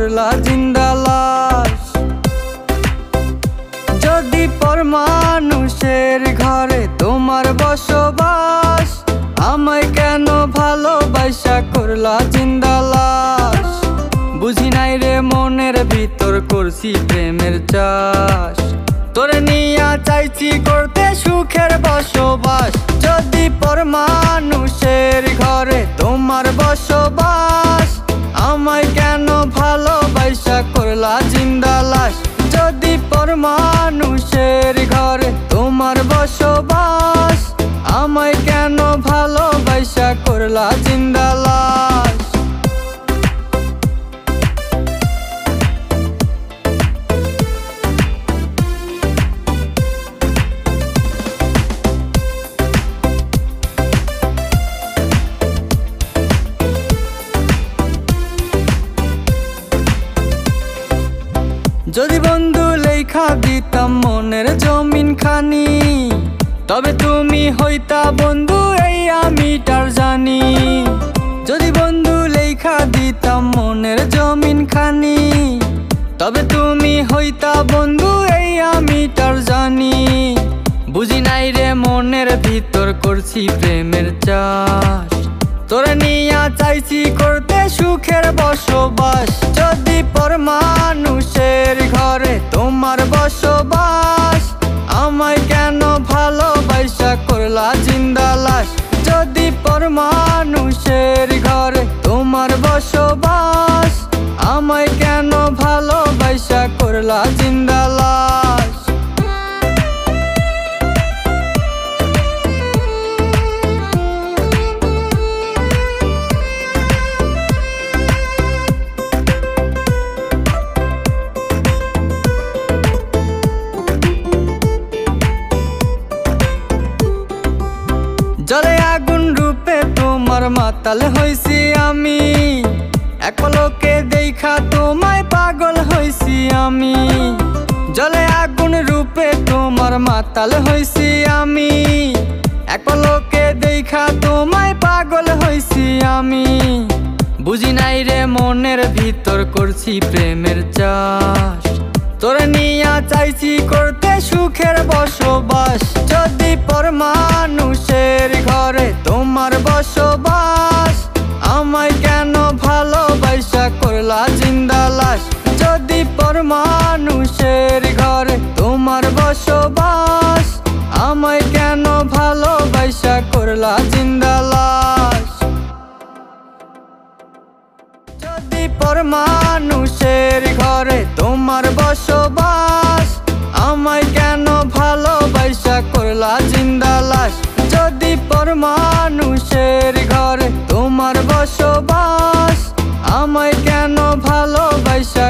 করলা জিন্দা লাশ। যদি পর মানুষের ঘরে তোমার বসবাস, আমায় কেন ভালোবাসা করলা জিন্দা লাশ। বুঝি নাই রে মনের ভিতর করছি প্রেমের চাষ, তোরে নিয়া চাইছি করতে সুখের বসবাস। যদি পর মানুষের ঘরে তোমার বসবাস, আমায় কেন ভালোবাসা করলা জিন্দা লাশ। যদি পর মানুষের ঘরে তোমার বসবাস, আমায় কেন ভালোবাসা করলা জিন্দা লাশ। যদি বন্ধু লেখা দিতাম মনের জমিন খানি, তবে তুমি হইতা বন্ধু এই আমি তার জানি। যদি বন্ধু লেখা দিতাম মনের জমিন খানি, তবে তুমি হইতা বন্ধু এই আমি তার জানি। বুঝি নাই রে মনের ভিতর করছি প্রেমের চাষ, তোরে নিয়া চাইছি করতে সুখের বসবাস। যদি পর মানুষের ঘরে তোমার বসবাস, আমায় কেন ভালোবাসা করলা জিন্দা লাশ। যদি পর মানুষের ঘরে তোমার বসবাস, আমায় কেন ভালোবাসা করলা জিন্দা লাশ। জলে আগুন রূপে তোমার মাতাল হইছি আমি, এক পলকে দেখা তোমায় পাগল হইছি আমি। জলে আগুন রূপে তোমার মাতাল হইছি আমি, এক পলকে দেখা তোমায় পাগল হইছি আমি। বুঝি নাই রে মনের ভিতর করছি প্রেমের চাষ, তোরে নিয়া চাইছি করতে সুখের বসবাস। যদি পর মানুষের ঘরে তোমার বসবাস, আমায় কেন ভালোবাসা করলা জিন্দা লাশ। যদি পর মানুষের ঘরে তোমার বসবাস, আমায় কেন ভালোবাসা করলা জিন্দা লাশ। যদি পর মানুষের ঘরে তোমার বসবাস, আমায় কেন ভালোবাসা করলা জিন্দা লাশ। যদি পর মানুষের ঘরে তোমার বসবাস, আমায় কেন ভালোবাসা